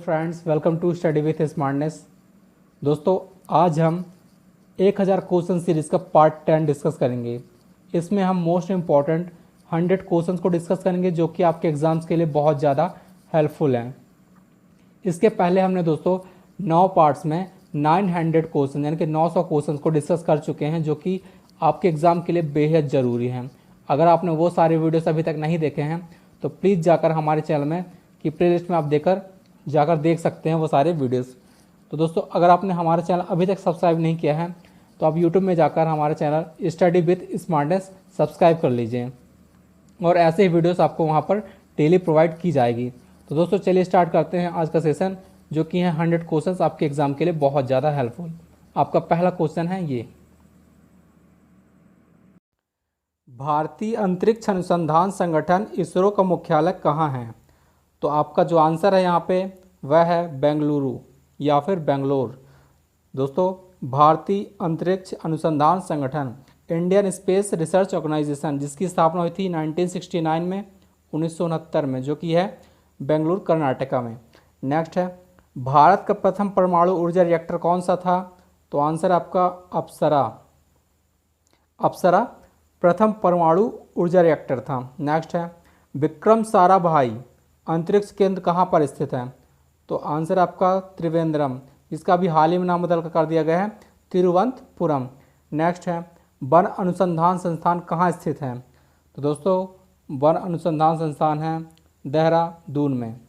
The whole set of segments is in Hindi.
Friends, welcome to study with smartness. दोस्तों, आज हम 1000 क्वेश्चन सीरीज़ का पार्ट 10 डिस्कस करेंगे। इसमें हम मोस्ट इम्पॉर्टेंट 100 क्वेश्चंस को डिस्कस करेंगे जो कि आपके एग्ज़ाम्स के लिए बहुत ज़्यादा हेल्पफुल हैं। इसके पहले हमने दोस्तों 9 पार्ट्स में 900 क्वेश्चन यानी कि 900 क्वेश्चन को डिस्कस कर चुके हैं जो कि आपके एग्ज़ाम के लिए बेहद ज़रूरी हैं। अगर आपने वो सारे वीडियोस अभी तक नहीं देखे हैं तो प्लीज़ जाकर हमारे चैनल में की प्लेलिस्ट में आप जाकर देख सकते हैं वो सारे वीडियोस। तो दोस्तों, अगर आपने हमारा चैनल अभी तक सब्सक्राइब नहीं किया है तो आप यूट्यूब में जाकर हमारे channel study with smartness subscribe कर लीजिए और ऐसे ही वीडियोस आपको वहाँ पर डेली प्रोवाइड की जाएगी। तो दोस्तों, चलिए स्टार्ट करते हैं आज का सेशन जो कि है 100 क्वेश्चंस आपके एग्जाम के लिए बहुत ज़्यादा हेल्पफुल। आपका पहला क्वेश्चन है ये, भारतीय अंतरिक्ष अनुसंधान संगठन इसरो का मुख्यालय कहाँ है? तो आपका जो आंसर है यहाँ पे वह है बेंगलुरु या फिर बेंगलोर। दोस्तों, भारतीय अंतरिक्ष अनुसंधान संगठन इंडियन स्पेस रिसर्च ऑर्गेनाइजेशन जिसकी स्थापना हुई थी 1969 में 1969 में, जो कि है बेंगलुरु कर्नाटका में। नेक्स्ट है, भारत का प्रथम परमाणु ऊर्जा रिएक्टर कौन सा था? तो आंसर आपका अप्सरा प्रथम परमाणु ऊर्जा रिएक्टर था। नेक्स्ट है, विक्रम साराभाई अंतरिक्ष केंद्र कहाँ पर स्थित है? तो आंसर आपका त्रिवेंद्रम, इसका भी हाल ही में नाम बदल कर दिया गया है तिरुवनंतपुरम। नेक्स्ट है, वन अनुसंधान संस्थान कहाँ स्थित है? तो दोस्तों, वन अनुसंधान संस्थान है देहरादून में।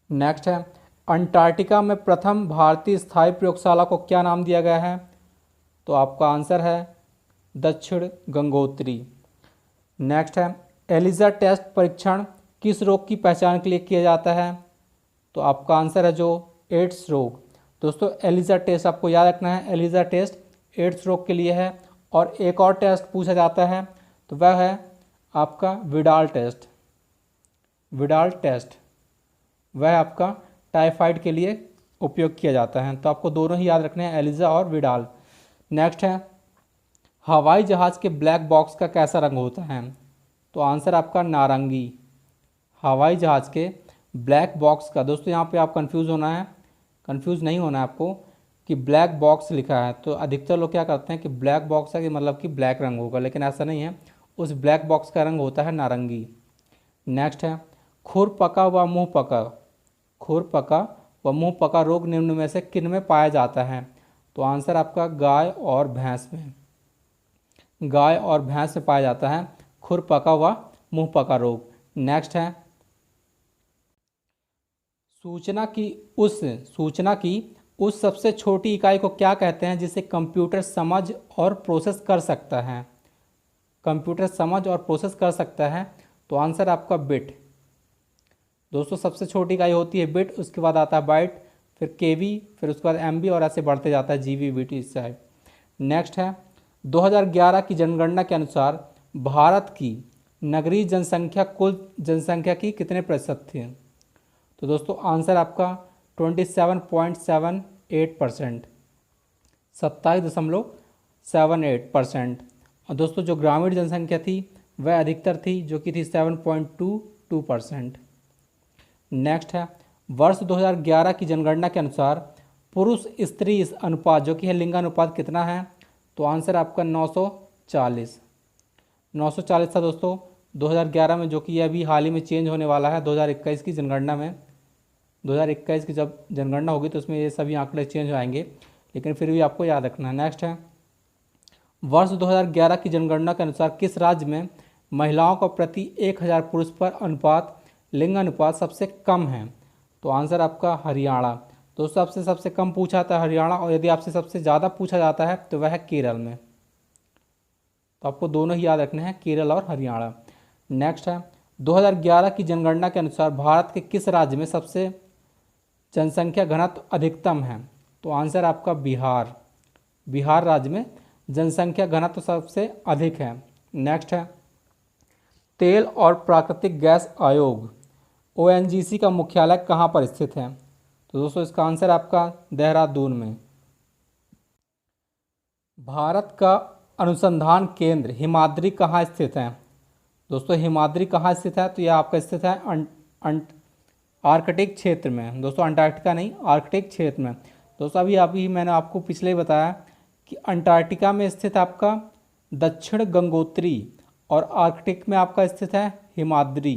नेक्स्ट है, अंटार्कटिका में प्रथम भारतीय स्थायी प्रयोगशाला को क्या नाम दिया गया है? तो आपका आंसर है दक्षिण गंगोत्री। नेक्स्ट है, एलिजा टेस्ट परीक्षण किस रोग की पहचान के लिए किया जाता है? तो आपका आंसर है जो एड्स रोग। दोस्तों, एलिजा टेस्ट आपको याद रखना है, एलिजा टेस्ट एड्स रोग के लिए है। और एक और टेस्ट पूछा जाता है तो वह है आपका विडाल टेस्ट। विडाल टेस्ट वह आपका टाइफाइड के लिए उपयोग किया जाता है। तो आपको दोनों ही याद रखने हैं, एलिजा और विडाल। नेक्स्ट है, हवाई जहाज़ के ब्लैक बॉक्स का कैसा रंग होता है? तो आंसर आपका नारंगी। हवाई जहाज़ के ब्लैक बॉक्स का, दोस्तों यहाँ पे आप कंफ्यूज नहीं होना है आपको कि ब्लैक बॉक्स लिखा है तो अधिकतर लोग क्या करते हैं कि ब्लैक बॉक्स है कि मतलब कि ब्लैक रंग होगा, लेकिन ऐसा नहीं है। उस ब्लैक बॉक्स का रंग होता है नारंगी। नेक्स्ट है, खुरपका व मुँह पका रोग निम्न में से किन में पाया जाता है? तो आंसर आपका गाय और भैंस में पाया जाता है खुरपका व मुँह पका रोग। नेक्स्ट है, सूचना की उस सबसे छोटी इकाई को क्या कहते हैं जिसे कंप्यूटर समझ और प्रोसेस कर सकता है? तो आंसर आपका बिट। दोस्तों, सबसे छोटी इकाई होती है बिट, उसके बाद आता है बाइट, फिर केबी, फिर उसके बाद एमबी और ऐसे बढ़ते जाता है जीबी बीटी इस साइड। नेक्स्ट है, 2011 की जनगणना के अनुसार भारत की नगरीय जनसंख्या कुल जनसंख्या की कितने प्रतिशत थी? तो दोस्तों, आंसर आपका 27.78%, 27.78%। और दोस्तों, जो ग्रामीण जनसंख्या थी वह अधिकतर थी जो कि थी 7.22%। नेक्स्ट है, वर्ष 2011 की जनगणना के अनुसार पुरुष स्त्री अनुपात जो कि है लिंगानुपात कितना है? तो आंसर आपका 940 था दोस्तों 2011 में, जो कि अभी हाल ही में चेंज होने वाला है 2021 की जनगणना में। 2021 की जब जनगणना होगी तो उसमें ये सभी आंकड़े चेंज हो आएंगे, लेकिन फिर भी आपको याद रखना है। नेक्स्ट है, वर्ष 2011 की जनगणना के अनुसार किस राज्य में महिलाओं का प्रति 1000 पुरुष पर लिंगानुपात सबसे कम है? तो आंसर आपका हरियाणा। दोस्तों, आपसे सबसे कम पूछा जाता है हरियाणा, और यदि आपसे सबसे ज़्यादा पूछा जाता है तो वह है केरल में। तो आपको दोनों ही याद रखने हैं, केरल और हरियाणा। नेक्स्ट है, 2011 की जनगणना के अनुसार भारत के किस राज्य में सबसे जनसंख्या घनत्व अधिकतम है? तो आंसर आपका बिहार राज्य में जनसंख्या घनत्व सबसे अधिक है। नेक्स्ट है, तेल और प्राकृतिक गैस आयोग ONGC का मुख्यालय कहाँ पर स्थित है? तो दोस्तों, इसका आंसर आपका देहरादून में। भारत का अनुसंधान केंद्र हिमाद्री कहाँ स्थित है? दोस्तों, हिमाद्री कहाँ स्थित है? तो यह आपका स्थित है आर्कटिक क्षेत्र में दोस्तों, अंटार्कटिका नहीं, आर्कटिक क्षेत्र में। दोस्तों अभी मैंने आपको पिछले ही बताया कि अंटार्कटिका में स्थित आपका दक्षिण गंगोत्री और आर्कटिक में आपका स्थित है हिमाद्री।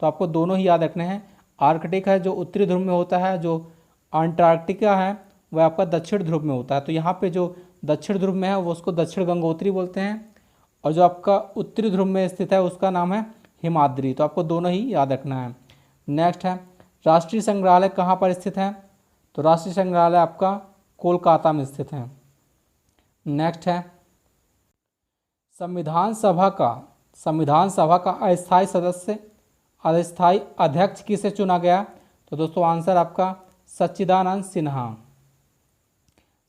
तो आपको दोनों ही याद रखने हैं। आर्कटिक है जो उत्तरी ध्रुव में होता है, जो अंटार्कटिका है वह आपका दक्षिण ध्रुव में होता है। तो यहाँ पे जो दक्षिण ध्रुव में है वो उसको दक्षिण गंगोत्री बोलते हैं, और जो आपका उत्तरी ध्रुव में स्थित है उसका नाम है हिमाद्री। तो आपको दोनों ही याद रखना है। नेक्स्ट है, राष्ट्रीय संग्रहालय कहाँ पर स्थित है? तो राष्ट्रीय संग्रहालय आपका कोलकाता में स्थित है। नेक्स्ट है, संविधान सभा का अस्थायी सदस्य, अस्थायी अध्यक्ष किसे चुना गया? तो दोस्तों आंसर आपका सच्चिदानंद सिन्हा।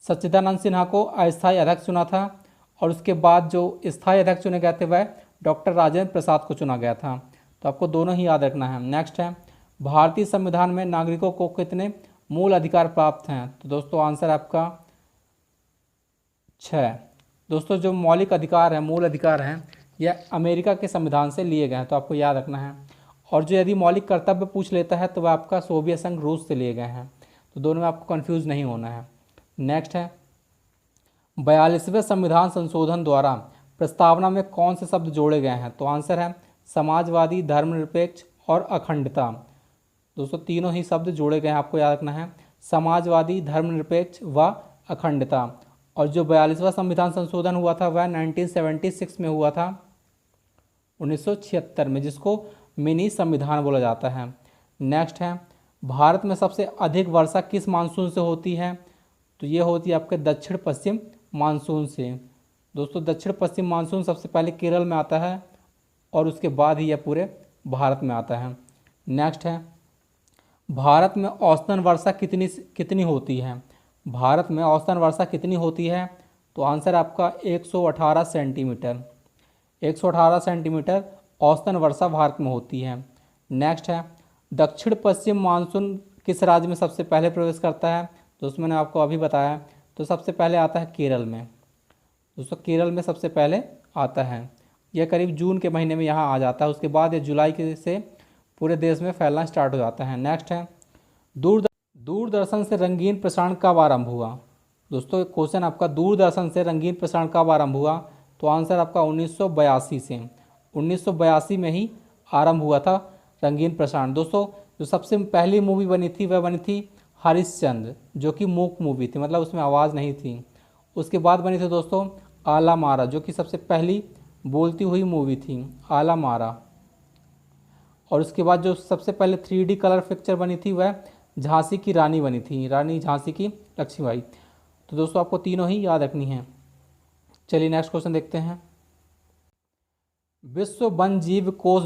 सच्चिदानंद सिन्हा को अस्थायी अध्यक्ष चुना था, और उसके बाद जो स्थायी अध्यक्ष चुने गए थे वह डॉक्टर राजेंद्र प्रसाद को चुना गया था। तो आपको दोनों ही याद रखना है। नेक्स्ट है, भारतीय संविधान में नागरिकों को कितने मूल अधिकार प्राप्त हैं? तो दोस्तों आंसर आपका 6। दोस्तों जो मौलिक अधिकार हैं, मूल अधिकार हैं, यह अमेरिका के संविधान से लिए गए हैं, तो आपको याद रखना है। और जो यदि मौलिक कर्तव्य पूछ लेता है तो वह आपका सोवियत संघ रूस से लिए गए हैं। तो दोनों में आपको कन्फ्यूज़ नहीं होना है। नेक्स्ट है, 42वें संविधान संशोधन द्वारा प्रस्तावना में कौन से शब्द जोड़े गए हैं? तो आंसर है समाजवादी, धर्मनिरपेक्ष और अखंडता। दोस्तों तीनों ही शब्द जोड़े गए हैं, आपको याद रखना है, समाजवादी, धर्मनिरपेक्ष व अखंडता। और जो 42वां संविधान संशोधन हुआ था वह 1976 में हुआ था, 1976 में, जिसको मिनी संविधान बोला जाता है। नेक्स्ट है, भारत में सबसे अधिक वर्षा किस मानसून से होती है? तो ये होती है आपके दक्षिण पश्चिम मानसून से। दोस्तों दक्षिण पश्चिम मानसून सबसे पहले केरल में आता है और उसके बाद ही यह पूरे भारत में आता है। नेक्स्ट है, भारत में औसतन वर्षा कितनी होती है? भारत में औसतन वर्षा कितनी होती है? तो आंसर आपका 118 सेंटीमीटर। 118 सेंटीमीटर औसतन वर्षा भारत में होती है। नेक्स्ट है, दक्षिण पश्चिम मानसून किस राज्य में सबसे पहले प्रवेश करता है? दोस्तों मैंने आपको अभी बताया, तो सबसे पहले आता है केरल में। दोस्तों केरल में सबसे पहले आता है, यह करीब जून के महीने में यहाँ आ जाता है, उसके बाद ये जुलाई के से पूरे देश में फैलना स्टार्ट हो जाता है। नेक्स्ट है, दूरदर्शन से रंगीन प्रसारण कब आरंभ हुआ? दोस्तों क्वेश्चन आपका, दूरदर्शन से रंगीन प्रसारण कब आरंभ हुआ? तो आंसर आपका 1982 से, 1982 में ही आरंभ हुआ था रंगीन प्रसारण। दोस्तों जो सबसे पहली मूवी बनी थी वह बनी थी हरिश्चंद्र, जो कि मूक मूवी थी, मतलब उसमें आवाज़ नहीं थी। उसके बाद बनी थी दोस्तों आला मारा, जो कि सबसे पहली बोलती हुई मूवी थी, आला मारा। और उसके बाद जो सबसे पहले 3D कलर पिक्चर बनी थी वह झांसी की रानी बनी थी, रानी झांसी की लक्ष्मीबाई। तो दोस्तों आपको तीनों ही याद रखनी है। चलिए नेक्स्ट क्वेश्चन देखते हैं। विश्व वन्यजीव कोष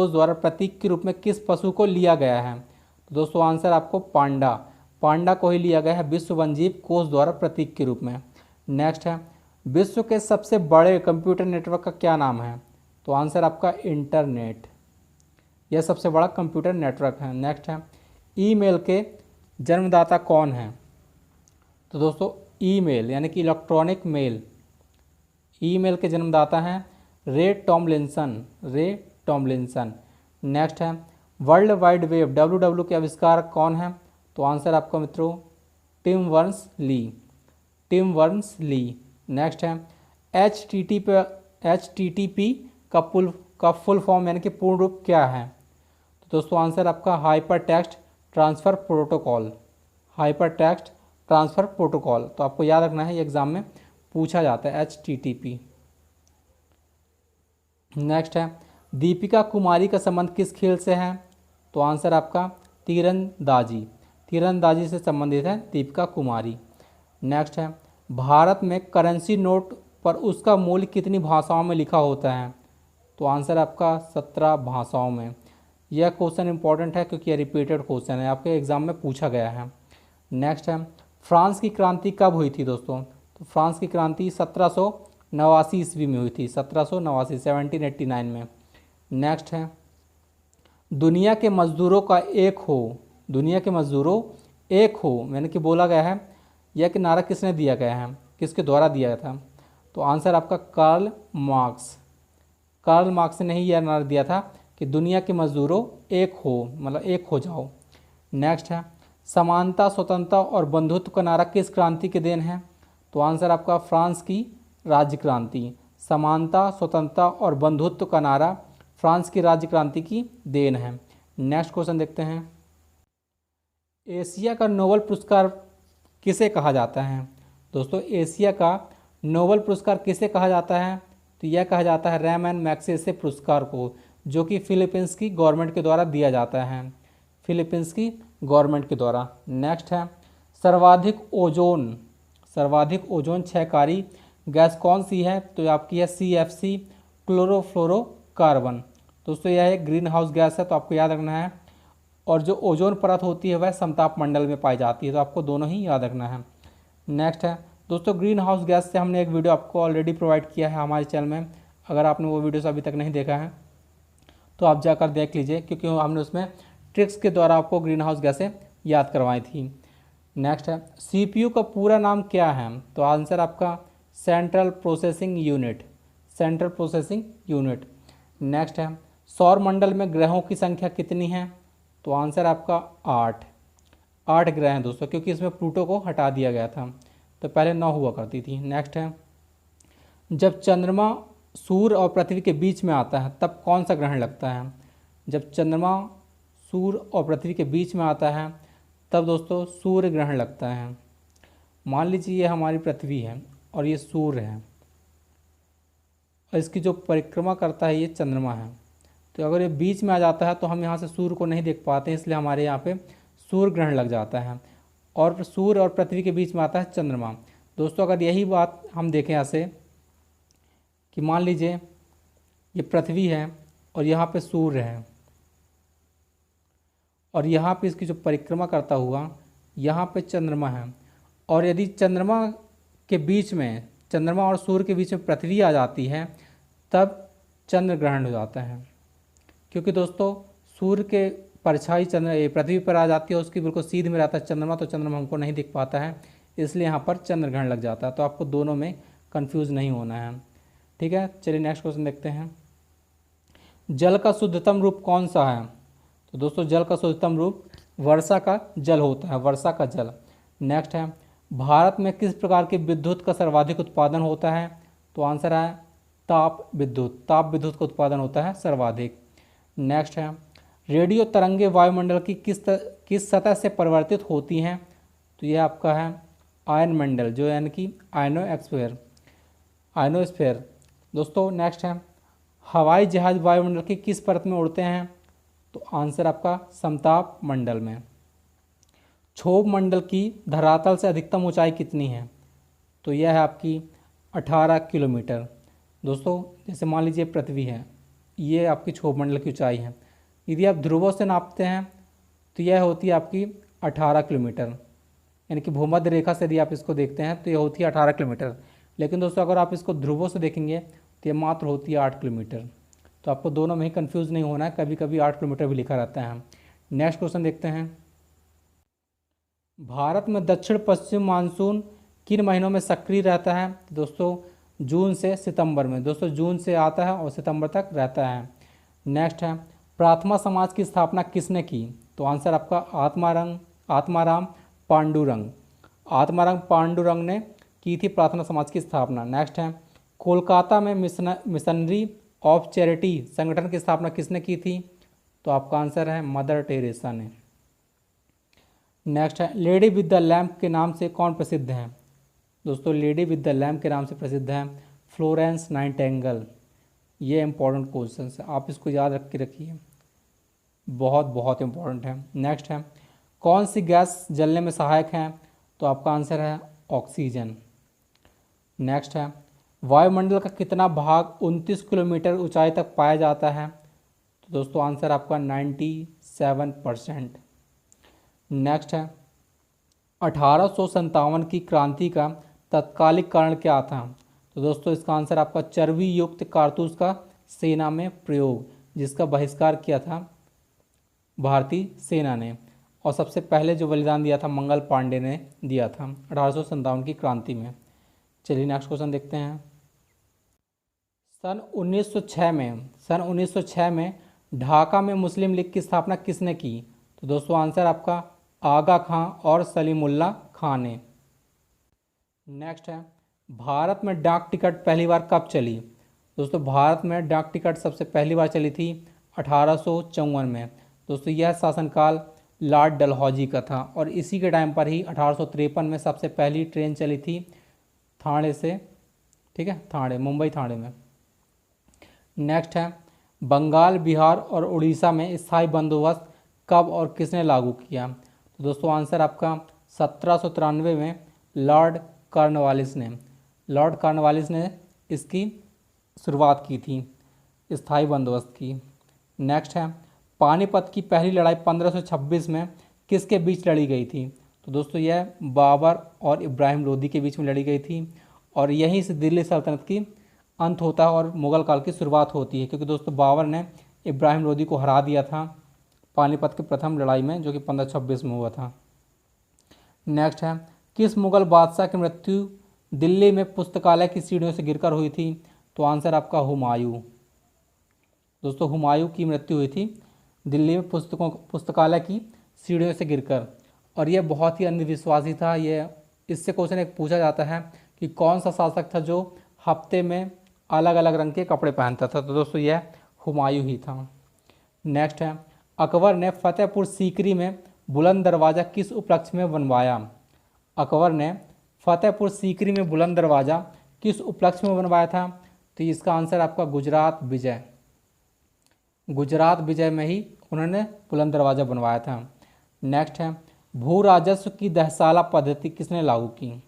द्वारा प्रतीक के रूप में किस पशु को लिया गया है? तो दोस्तों आंसर आपको पांडा को ही लिया गया है विश्व वन्यजीव कोष द्वारा प्रतीक के रूप में। नेक्स्ट है, विश्व के सबसे बड़े कंप्यूटर नेटवर्क का क्या नाम है? तो आंसर आपका इंटरनेट, यह सबसे बड़ा कंप्यूटर नेटवर्क है। नेक्स्ट है, ईमेल के जन्मदाता कौन है? तो दोस्तों ईमेल यानी कि इलेक्ट्रॉनिक मेल, ईमेल के जन्मदाता हैं रे टॉमलिंसन। नेक्स्ट है, वर्ल्ड वाइड वेब WWW के आविष्कारक कौन है? तो आंसर आपका मित्रों टिम वर्न्स ली। नेक्स्ट है, HTTP का फुल फॉर्म यानी कि पूर्ण रूप क्या है? तो दोस्तों आंसर आपका हाइपर टेक्स्ट ट्रांसफ़र प्रोटोकॉल। तो आपको याद रखना है, ये एग्जाम में पूछा जाता है HTTP। नेक्स्ट है, दीपिका कुमारी का संबंध किस खेल से है? तो आंसर आपका तीरंदाजी से संबंधित है दीपिका कुमारी। नेक्स्ट है, भारत में करेंसी नोट पर उसका मूल्य कितनी भाषाओं में लिखा होता है? तो आंसर आपका 17 भाषाओं में। यह क्वेश्चन इंपॉर्टेंट है क्योंकि यह रिपीटेड क्वेश्चन है, आपके एग्जाम में पूछा गया है। नेक्स्ट है, फ्रांस की क्रांति कब हुई थी दोस्तों? तो फ्रांस की क्रांति 1789 ईस्वी में हुई थी, 1789 में। नेक्स्ट है, दुनिया के मज़दूरों एक हो यानी कि बोला गया है, यह कि नारा किसने दिया गया है, किसके द्वारा दिया गया था? तो आंसर आपका कार्ल मार्क्स ने ही यह नारा दिया था कि दुनिया के मज़दूरों एक हो, मतलब एक हो जाओ। नेक्स्ट है समानता, स्वतंत्रता और बंधुत्व का नारा किस क्रांति के देन है? तो आंसर आपका फ्रांस की राज्य क्रांति। समानता, स्वतंत्रता और बंधुत्व का नारा फ्रांस की राज्य क्रांति की देन है। नेक्स्ट क्वेश्चन देखते हैं, एशिया का नोबेल पुरस्कार किसे कहा जाता है? दोस्तों एशिया का नोबेल पुरस्कार किसे कहा जाता है? तो यह कहा जाता है रैमन मैग्सेसे पुरस्कार को, जो कि फिलीपींस की गवर्नमेंट के द्वारा दिया जाता है, फिलीपींस की गवर्नमेंट के द्वारा। नेक्स्ट है सर्वाधिक ओजोन क्षयकारी गैस कौन सी है? तो आपकी है CFC, क्लोरोफ्लोरोकार्बन। दोस्तों यह एक ग्रीन हाउस गैस है, तो आपको याद रखना है। और जो ओजोन परत होती है वह समताप मंडल में पाई जाती है, तो आपको दोनों ही याद रखना है। नेक्स्ट है दोस्तों ग्रीन हाउस गैस से हमने एक वीडियो आपको ऑलरेडी प्रोवाइड किया है हमारे चैनल में, अगर आपने वो वीडियोस अभी तक नहीं देखा है तो आप जाकर देख लीजिए, क्योंकि हमने उसमें ट्रिक्स के द्वारा आपको ग्रीन हाउस गैसें याद करवाई थी। नेक्स्ट है CPU का पूरा नाम क्या है? तो आंसर आपका सेंट्रल प्रोसेसिंग यूनिट। नेक्स्ट है सौर मंडल में ग्रहों की संख्या कितनी है? तो आंसर आपका 8 ग्रह हैं दोस्तों, क्योंकि इसमें प्लूटो को हटा दिया गया था, तो पहले 9 हुआ करती थी। नेक्स्ट है जब चंद्रमा सूर्य और पृथ्वी के बीच में आता है तब कौन सा ग्रहण लगता है? जब चंद्रमा सूर्य और पृथ्वी के बीच में आता है तब दोस्तों सूर्य ग्रहण लगता है। मान लीजिए ये हमारी पृथ्वी है और ये सूर्य है, और इसकी जो परिक्रमा करता है ये चंद्रमा है, तो अगर ये बीच में आ जाता है तो हम यहाँ से सूर्य को नहीं देख पाते, इसलिए हमारे यहाँ पे सूर्य ग्रहण लग जाता है। और सूर्य और पृथ्वी के बीच में आता है चंद्रमा। दोस्तों अगर यही बात हम देखें यहाँ से कि मान लीजिए ये पृथ्वी है और यहाँ पे सूर्य है, और यहाँ पे इसकी जो परिक्रमा करता हुआ यहाँ पे चंद्रमा है, और यदि चंद्रमा के बीच में, चंद्रमा और सूर्य के बीच में पृथ्वी आ जाती है तब चंद्र ग्रहण हो जाता है। क्योंकि दोस्तों सूर्य के परछाई पृथ्वी पर आ जाती है, उसकी बिल्कुल सीध में रहता है चंद्रमा, तो चंद्रमा हमको नहीं दिख पाता है, इसलिए यहाँ पर चंद्र ग्रहण लग जाता है। तो आपको दोनों में कंफ्यूज नहीं होना है, ठीक है। चलिए नेक्स्ट क्वेश्चन देखते हैं, जल का शुद्धतम रूप कौन सा है? तो दोस्तों जल का शुद्धतम रूप वर्षा का जल होता है, वर्षा का जल। नेक्स्ट है भारत में किस प्रकार की विद्युत का सर्वाधिक उत्पादन होता है? तो आंसर है ताप विद्युत का उत्पादन होता है सर्वाधिक। नेक्स्ट है रेडियो तरंगे वायुमंडल की किस सतह से परिवर्तित होती हैं? तो यह आपका है आयनमंडल, जो यानी कि आयनोस्फेयर। दोस्तों नेक्स्ट है हवाई जहाज वायुमंडल की किस परत में उड़ते हैं? तो आंसर आपका समताप मंडल में। क्षोभ मंडल की धरातल से अधिकतम ऊंचाई कितनी है? तो यह है आपकी 18 किलोमीटर। दोस्तों जैसे मान लीजिए पृथ्वी है, ये आपकी क्षोभ मंडल की ऊंचाई है, यदि आप ध्रुवों से नापते हैं तो यह होती है आपकी 18 किलोमीटर, यानी कि भूमध्य रेखा से यदि आप इसको देखते हैं तो यह होती है 18 किलोमीटर। लेकिन दोस्तों अगर आप इसको ध्रुवों से देखेंगे तो यह मात्र होती है 8 किलोमीटर। तो आपको दोनों में ही कंफ्यूज नहीं होना है, कभी कभी 8 किलोमीटर भी लिखा रहता है। नेक्स्ट क्वेश्चन देखते हैं, भारत में दक्षिण पश्चिम मानसून किन महीनों में सक्रिय रहता है? दोस्तों जून से सितंबर में। दोस्तों जून से आता है और सितंबर तक रहता है। नेक्स्ट है प्रार्थना समाज की स्थापना किसने की? तो आंसर आपका आत्माराम पांडुरंग ने की थी प्रार्थना समाज की स्थापना। नेक्स्ट है कोलकाता में मिशनरी ऑफ चैरिटी संगठन की स्थापना किसने की थी? तो आपका आंसर है मदर टेरेसा ने। नेक्स्ट है लेडी विद द लैम्प के नाम से कौन प्रसिद्ध है? दोस्तों लेडी विद द लैम्प के नाम से प्रसिद्ध है फ्लोरेंस नाइटिंगेल। ये इंपॉर्टेंट क्वेश्चन है, आप इसको याद रख के रखिए, बहुत बहुत इंपॉर्टेंट है। नेक्स्ट है कौन सी गैस जलने में सहायक है? तो आपका आंसर है ऑक्सीजन। नेक्स्ट है वायुमंडल का कितना भाग 29 किलोमीटर ऊंचाई तक पाया जाता है? तो दोस्तों आंसर आपका 97%। नेक्स्ट है 1857 की क्रांति का तत्कालिक कारण क्या था? तो दोस्तों इसका आंसर आपका चर्बी युक्त कारतूस का सेना में प्रयोग, जिसका बहिष्कार किया था भारतीय सेना ने, और सबसे पहले जो बलिदान दिया था मंगल पांडे ने दिया था 1857 की क्रांति में। चलिए नेक्स्ट क्वेश्चन देखते हैं, सन 1906 में ढाका में मुस्लिम लीग की स्थापना किसने की? तो दोस्तों आंसर आपका आगा खां और सलीमुल्लाह खां ने। नेक्स्ट है, भारत में डाक टिकट पहली बार कब चली? दोस्तों भारत में डाक टिकट सबसे पहली बार चली थी 1854 में। दोस्तों यह शासनकाल लॉर्ड डलहौजी का था और इसी के टाइम पर ही 1853 में सबसे पहली ट्रेन चली थी थाने से, ठीक है, थाने, मुंबई थाने में। नेक्स्ट है, बंगाल, बिहार और उड़ीसा में स्थायी बंदोबस्त कब और किसने लागू किया? तो दोस्तों आंसर आपका 1793 में लॉर्ड कॉर्नवालिस ने इसकी शुरुआत की थी, स्थायी बंदोबस्त की। नेक्स्ट है, पानीपत की पहली लड़ाई 1526 में किसके बीच लड़ी गई थी? तो दोस्तों यह बाबर और इब्राहिम लोदी के बीच में लड़ी गई थी और यहीं से दिल्ली सल्तनत की अंत होता है और मुग़ल काल की शुरुआत होती है, क्योंकि दोस्तों बाबर ने इब्राहिम लोदी को हरा दिया था पानीपत की प्रथम लड़ाई में, जो कि 1526 में हुआ था। नेक्स्ट है, किस मुग़ल बादशाह की मृत्यु दिल्ली में पुस्तकालय की सीढ़ियों से गिरकर हुई थी? तो आंसर आपका हुमायूं। दोस्तों हुमायूं की मृत्यु हुई थी दिल्ली में पुस्तकालय की सीढ़ियों से गिरकर, और यह बहुत ही अंधविश्वासी था। यह इससे क्वेश्चन एक पूछा जाता है कि कौन सा शासक था जो हफ्ते में अलग अलग रंग के कपड़े पहनता था? तो दोस्तों यह हुमायूं ही था। नेक्स्ट है, अकबर ने फतेहपुर सीकरी में बुलंद दरवाज़ा किस उपलक्ष्य में बनवाया? अकबर ने फतेहपुर सीकरी में बुलंद दरवाज़ा किस उपलक्ष्य में बनवाया था? तो इसका आंसर आपका गुजरात विजय में ही उन्होंने बुलंद दरवाज़ा बनवाया था। नेक्स्ट है, भू राजस्व की दहसाला पद्धति किसने लागू की?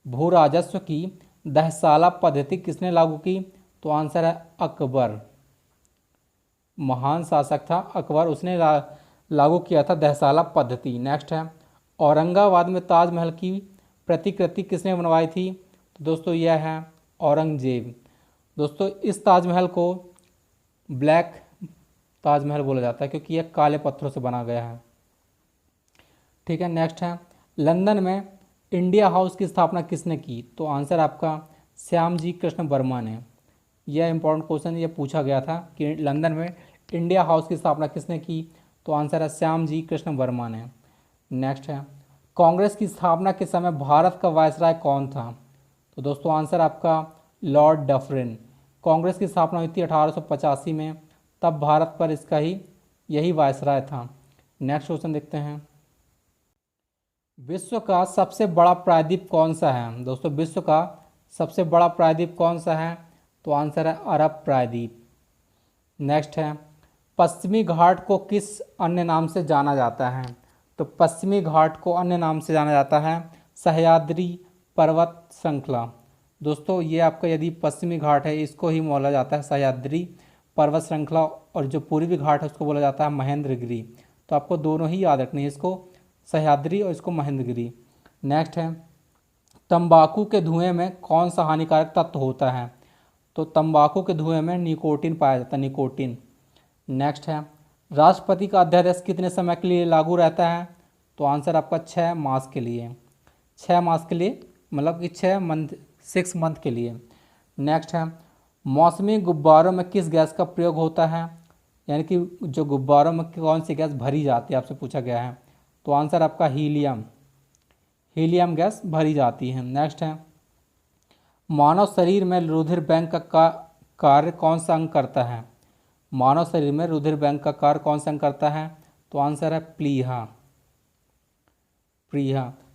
भू राजस्व की दहसाला पद्धति किसने लागू की? तो आंसर है अकबर। महान शासक था अकबर, उसने लागू किया था दहसाला पद्धति। नेक्स्ट है, औरंगाबाद में ताजमहल की प्रतिकृति किसने बनवाई थी? तो दोस्तों यह है औरंगजेब। दोस्तों इस ताजमहल को ब्लैक ताजमहल बोला जाता है क्योंकि यह काले पत्थरों से बना गया है, ठीक है। नेक्स्ट है, लंदन में इंडिया हाउस की स्थापना किसने की? तो आंसर आपका श्यामजी कृष्ण वर्मा ने। यह इंपॉर्टेंट क्वेश्चन ये पूछा गया था कि लंदन में इंडिया हाउस की स्थापना किसने की? तो आंसर है श्यामजी कृष्ण वर्मा ने। नेक्स्ट है, कांग्रेस की स्थापना के समय भारत का वायसराय कौन था? तो दोस्तों आंसर आपका लॉर्ड डफरिन। कांग्रेस की स्थापना हुई थी 1885 में, तब भारत पर इसका ही यही वायसराय था। नेक्स्ट क्वेश्चन देखते हैं, विश्व का सबसे बड़ा प्रायद्वीप कौन सा है? दोस्तों विश्व का सबसे बड़ा प्रायद्वीप कौन सा है? तो आंसर है अरब प्रायद्वीप। नेक्स्ट है, पश्चिमी घाट को किस अन्य नाम से जाना जाता है? तो पश्चिमी घाट को अन्य नाम से जाना जाता है सह्याद्री पर्वत श्रृंखला। दोस्तों ये आपका यदि पश्चिमी घाट है इसको ही बोला जाता है सह्याद्री पर्वत श्रृंखला, और जो पूर्वी घाट है उसको बोला जाता है महेंद्रगिरी। तो आपको दोनों ही याद रखनी है, इसको सह्याद्री और इसको महेंद्रगिरी। नेक्स्ट है, तंबाकू के धुएं में कौन सा हानिकारक तत्व होता है? तो तंबाकू के धुएं में निकोटीन पाया जाता है, निकोटीन। नेक्स्ट है, राष्ट्रपति का अध्यादेश कितने समय के लिए लागू रहता है? तो आंसर आपका 6 मास के लिए, 6 मास के लिए, मतलब कि 6 मंथ के लिए। नेक्स्ट है, मौसमी गुब्बारों में किस गैस का प्रयोग होता है? यानी कि जो गुब्बारों में कौन सी गैस भरी जाती है आपसे पूछा गया है। तो आंसर आपका हीलियम गैस भरी जाती है। नेक्स्ट है, मानव शरीर में रुधिर बैंक का कार्य कौन सा अंग करता है? मानव शरीर में रुधिर बैंक का कार्य कौन सा अंग करता है? तो आंसर है प्लीहा।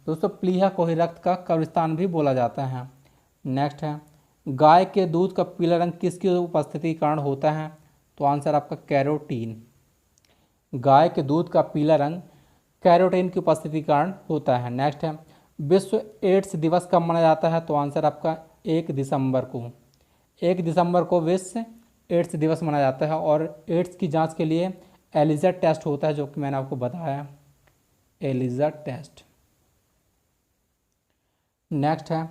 दोस्तों प्लीहा को ही रक्त का कब्रिस्तान भी बोला जाता है। नेक्स्ट है, गाय के दूध का पीला रंग किसकी उपस्थिति के कारण होता है? तो आंसर आपका कैरोटीन। गाय के दूध का पीला रंग कैरोटीन की उपस्थिति के कारण होता है। नेक्स्ट है, विश्व एड्स दिवस कब मनाया जाता है? तो आंसर आपका 1 दिसंबर को। 1 दिसंबर को विश्व एड्स दिवस मनाया जाता है और एड्स की जांच के लिए एलिजा टेस्ट होता है, जो कि मैंने आपको बताया, एलिजा टेस्ट। नेक्स्ट है,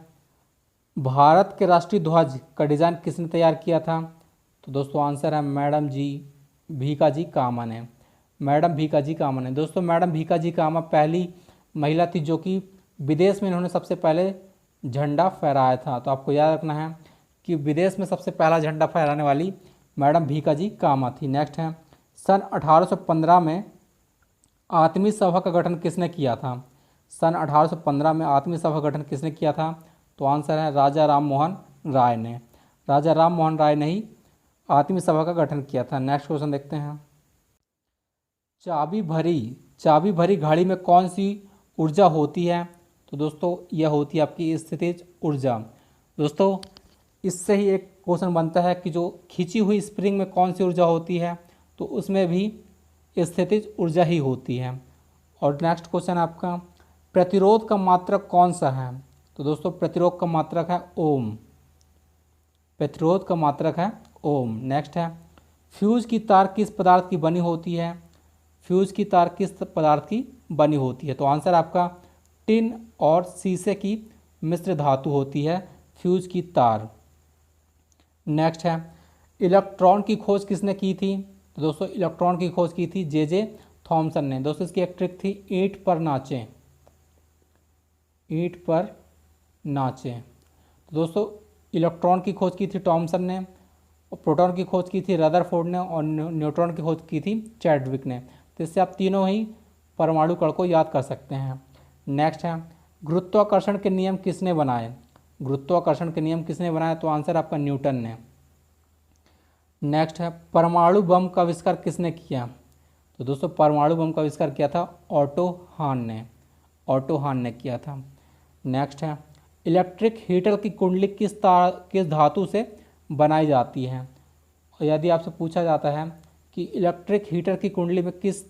भारत के राष्ट्रीय ध्वज का डिज़ाइन किसने तैयार किया था? तो दोस्तों आंसर है मैडम भीकाजी कामा ने। दोस्तों मैडम भीकाजी कामा पहली महिला थी जो कि विदेश में इन्होंने सबसे पहले झंडा फहराया था। तो आपको याद रखना है कि विदेश में सबसे पहला झंडा फहराने वाली मैडम भीकाजी कामा थी। नेक्स्ट है, सन 1815 में आत्मीय सभा का गठन किसने किया था? सन 1815 में आत्मीय सभा का गठन किसने किया था? तो आंसर है राजा राम मोहन राय ने। राजा राम मोहन राय ने ही आत्मीय सभा का गठन किया था। नेक्स्ट क्वेश्चन देखते हैं। चाबी भरी घड़ी में कौन सी ऊर्जा होती है? तो दोस्तों यह होती है आपकी स्थितिज ऊर्जा। दोस्तों इससे ही एक क्वेश्चन बनता है कि जो खींची हुई स्प्रिंग में कौन सी ऊर्जा होती है? तो उसमें भी स्थितिज ऊर्जा ही होती है। और नेक्स्ट क्वेश्चन आपका, प्रतिरोध का मात्रक कौन सा है? तो दोस्तों प्रतिरोध का मात्रक है ओम। प्रतिरोध का मात्रक है ओम। नेक्स्ट है, फ्यूज की तार किस पदार्थ की बनी होती है? फ्यूज की तार किस पदार्थ की बनी होती है? तो आंसर आपका टिन और शीशे की मिश्र धातु होती है फ्यूज की तार। नेक्स्ट है, इलेक्ट्रॉन की खोज किसने की थी? तो दोस्तों इलेक्ट्रॉन की खोज की थी जे थॉमसन ने। दोस्तों इसकी एक ट्रिक थी, ईंट पर नाचें, ईंट पर नाचें। तो दोस्तों इलेक्ट्रॉन की खोज की थी थॉमसन ने, और प्रोटॉन की खोज की थी रदरफोर्ड ने, और न्यूट्रॉन की खोज की थी चैडविक ने। तो इससे आप तीनों ही परमाणु कण को याद कर सकते हैं। नेक्स्ट है, गुरुत्वाकर्षण के नियम किसने बनाए? गुरुत्वाकर्षण के नियम किसने बनाए? तो आंसर आपका न्यूटन ने। नेक्स्ट है, परमाणु बम का आविष्कार किसने किया? तो दोस्तों परमाणु बम का आविष्कार किया था ऑटो हान ने। ऑटो हान ने किया था। नेक्स्ट है, इलेक्ट्रिक हीटर की कुंडली किस धातु से बनाई जाती है? और यदि आपसे पूछा जाता है कि इलेक्ट्रिक हीटर की कुंडली में किस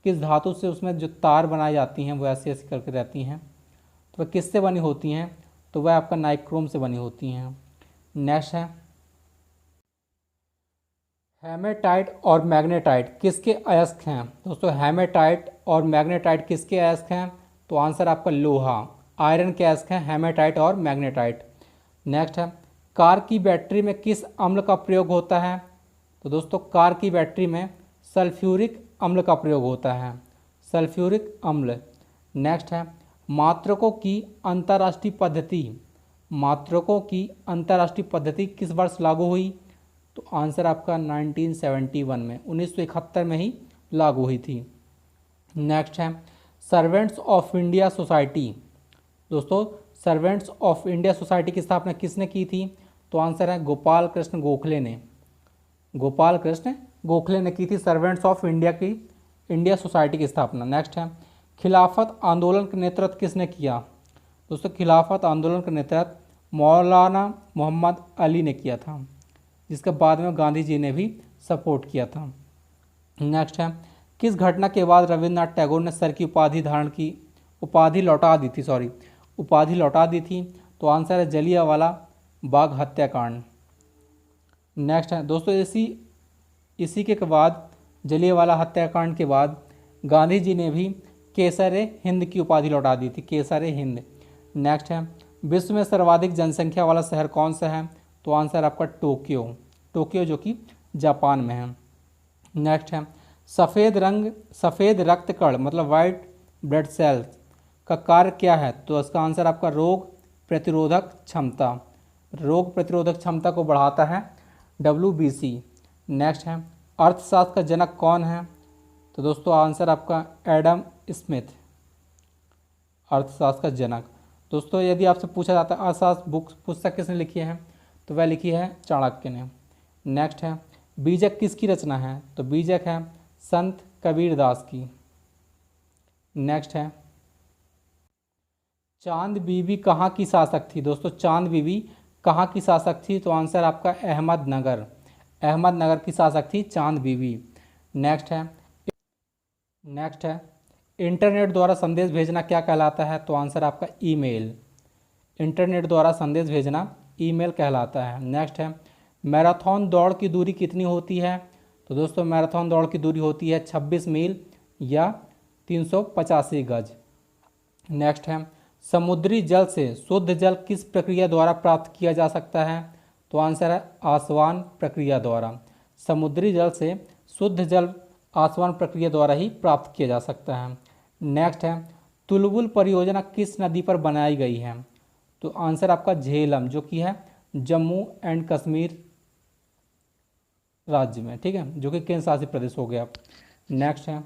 धातु से उसमें जो तार बनाई जाती हैं वो ऐसी ऐसी करके रहती हैं, तो वह किससे बनी होती हैं? तो वह आपका नाइक्रोम से बनी होती हैं। नेक्स्ट है, हेमेटाइट और मैग्नेटाइट किसके अयस्क हैं? दोस्तों हेमेटाइट और मैग्नेटाइट किसके अयस्क हैं? तो आंसर आपका लोहा, आयरन के अयस्क हैं हेमेटाइट और मैग्नेटाइट। नेक्स्ट है, कार की बैटरी में किस अम्ल का प्रयोग होता है? तो दोस्तों कार की बैटरी में सल्फ्यूरिक अम्ल का प्रयोग होता है, सल्फ्यूरिक अम्ल। नेक्स्ट है, मात्रकों की अंतर्राष्ट्रीय पद्धति, मात्रकों की अंतर्राष्ट्रीय पद्धति किस वर्ष लागू हुई? तो आंसर आपका 1971 में, 1971 में ही लागू हुई थी। नेक्स्ट है, सर्वेंट्स ऑफ इंडिया सोसाइटी। दोस्तों सर्वेंट्स ऑफ इंडिया सोसाइटी की स्थापना किसने की थी? तो आंसर है गोपाल कृष्ण गोखले ने। गोपाल कृष्ण गोखले ने की थी सर्वेंट्स ऑफ इंडिया सोसाइटी की स्थापना। नेक्स्ट है, खिलाफत आंदोलन का नेतृत्व किसने किया? दोस्तों खिलाफत आंदोलन का नेतृत्व मौलाना मोहम्मद अली ने किया था, जिसके बाद में गांधी जी ने भी सपोर्ट किया था। नेक्स्ट है, किस घटना के बाद रविन्द्रनाथ टैगोर ने सर की उपाधि लौटा दी थी? तो आंसर है जलियांवाला बाग हत्याकांड। नेक्स्ट है दोस्तों, इसी के बाद जलियांवाला हत्याकांड के बाद गांधी जी ने भी केसर हिंद की उपाधि लौटा दी थी, केसर हिंद। नेक्स्ट है, विश्व में सर्वाधिक जनसंख्या वाला शहर कौन सा है? तो आंसर आपका टोक्यो जो कि जापान में है। नेक्स्ट है, सफ़ेद रक्त कण मतलब वाइट ब्लड सेल्स का कार्य क्या है? तो इसका आंसर आपका रोग प्रतिरोधक क्षमता, रोग प्रतिरोधक क्षमता को बढ़ाता है WBC। नेक्स्ट है, अर्थशास्त्र का जनक कौन है? तो दोस्तों आंसर आपका एडम स्मिथ, अर्थशास्त्र का जनक। दोस्तों यदि आपसे पूछा जाता है अर्थशास्त्र पुस्तक किसने लिखी है? तो वह लिखी है चाणक्य ने। नेक्स्ट है, बीजक किसकी रचना है? तो बीजक है संत कबीरदास की। नेक्स्ट है, चांद बीबी कहाँ की शासक थी? दोस्तों चांद बीबी कहाँ की शासक थी? तो आंसर आपका अहमदनगर की शासक थी चांद बीबी। नेक्स्ट है, इंटरनेट द्वारा संदेश भेजना क्या कहलाता है? तो आंसर आपका ईमेल, इंटरनेट द्वारा संदेश भेजना ईमेल कहलाता है। नेक्स्ट है, मैराथन दौड़ की दूरी कितनी होती है? तो दोस्तों मैराथन दौड़ की दूरी होती है 26 मील या 385 गज। नेक्स्ट है, समुद्री जल से शुद्ध जल किस प्रक्रिया द्वारा प्राप्त किया जा सकता है? तो आंसर है आसवान प्रक्रिया द्वारा। समुद्री जल से शुद्ध जल आसवान प्रक्रिया द्वारा ही प्राप्त किया जा सकता है। नेक्स्ट है, तुलबुल परियोजना किस नदी पर बनाई गई है? तो आंसर आपका झेलम जो कि है जम्मू एंड कश्मीर राज्य में, ठीक है, जो कि केंद्र शासित प्रदेश हो गया। नेक्स्ट है,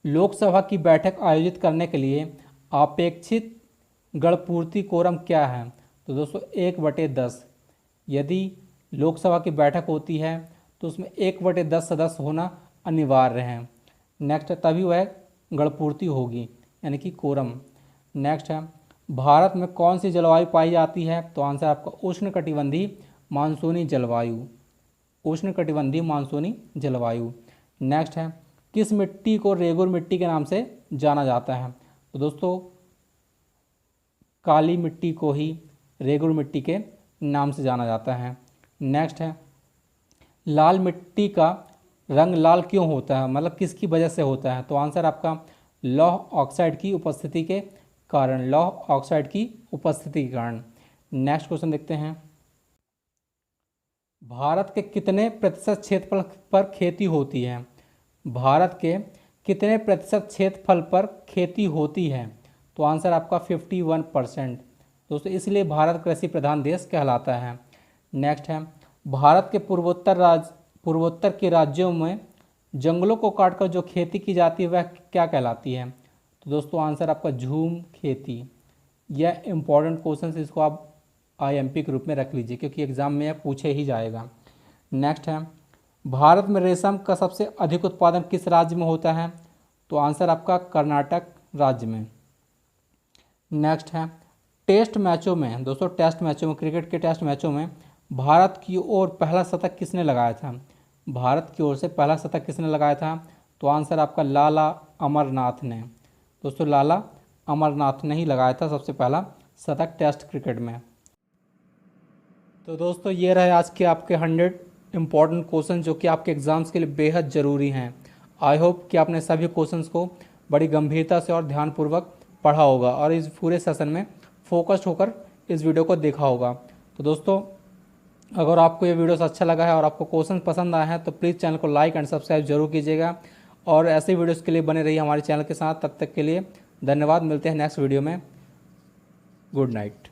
लोकसभा की बैठक आयोजित करने के लिए अपेक्षित गणपूर्ति कोरम क्या है? तो दोस्तों 1/10। यदि लोकसभा की बैठक होती है तो उसमें 1/10 सदस्य होना अनिवार्य है। नेक्स्ट है, तभी वह गणपूर्ति होगी, यानी कि कोरम। नेक्स्ट है, भारत में कौन सी जलवायु पाई जाती है? तो आंसर आपका उष्णकटिबंधीय मानसूनी जलवायु, उष्णकटिबंधीय मानसूनी जलवायु। नेक्स्ट है, किस मिट्टी को रेगुर मिट्टी के नाम से जाना जाता है? तो दोस्तों काली मिट्टी को ही रेगुर मिट्टी के नाम से जाना जाता है। नेक्स्ट है, लाल मिट्टी का रंग लाल क्यों होता है, मतलब किसकी वजह से होता है? तो आंसर आपका लौह ऑक्साइड की उपस्थिति के कारण, लौह ऑक्साइड की उपस्थिति के कारण। नेक्स्ट क्वेश्चन देखते हैं, भारत के कितने प्रतिशत क्षेत्रफल पर खेती होती है? भारत के कितने प्रतिशत क्षेत्रफल पर खेती होती है? तो आंसर आपका 51%। दोस्तों इसलिए भारत कृषि प्रधान देश कहलाता है। नेक्स्ट है, भारत के पूर्वोत्तर के राज्यों में जंगलों को काटकर जो खेती की जाती है वह क्या कहलाती है? तो दोस्तों आंसर आपका झूम खेती। यह इंपॉर्टेंट क्वेश्चन, इसको आप IMP के रूप में रख लीजिए क्योंकि एग्जाम में यह पूछे ही जाएगा। नेक्स्ट है, भारत में रेशम का सबसे अधिक उत्पादन किस राज्य में होता है? तो आंसर आपका कर्नाटक राज्य में। नेक्स्ट है, टेस्ट मैचों में, दोस्तों टेस्ट मैचों में, क्रिकेट के टेस्ट मैचों में भारत की ओर पहला शतक किसने लगाया था? भारत की ओर से पहला शतक किसने लगाया था? तो आंसर आपका लाला अमरनाथ ने। दोस्तों लाला अमरनाथ ने ही लगाया था सबसे पहला शतक टेस्ट क्रिकेट में। तो दोस्तों ये रहे आज के आपके 100 इम्पॉर्टेंट क्वेश्चन जो कि आपके एग्ज़ाम्स के लिए बेहद ज़रूरी हैं। आई होप कि आपने सभी क्वेश्चंस को बड़ी गंभीरता से और ध्यानपूर्वक पढ़ा होगा और इस पूरे सेशन में फोकस्ड होकर इस वीडियो को देखा होगा। तो दोस्तों अगर आपको ये वीडियोस अच्छा लगा है और आपको क्वेश्चन पसंद आया है तो प्लीज़ चैनल को लाइक एंड सब्सक्राइब जरूर कीजिएगा और ऐसे वीडियोस के लिए बने रहिए हमारे चैनल के साथ। तब तक के लिए धन्यवाद, मिलते हैं नेक्स्ट वीडियो में। Good night.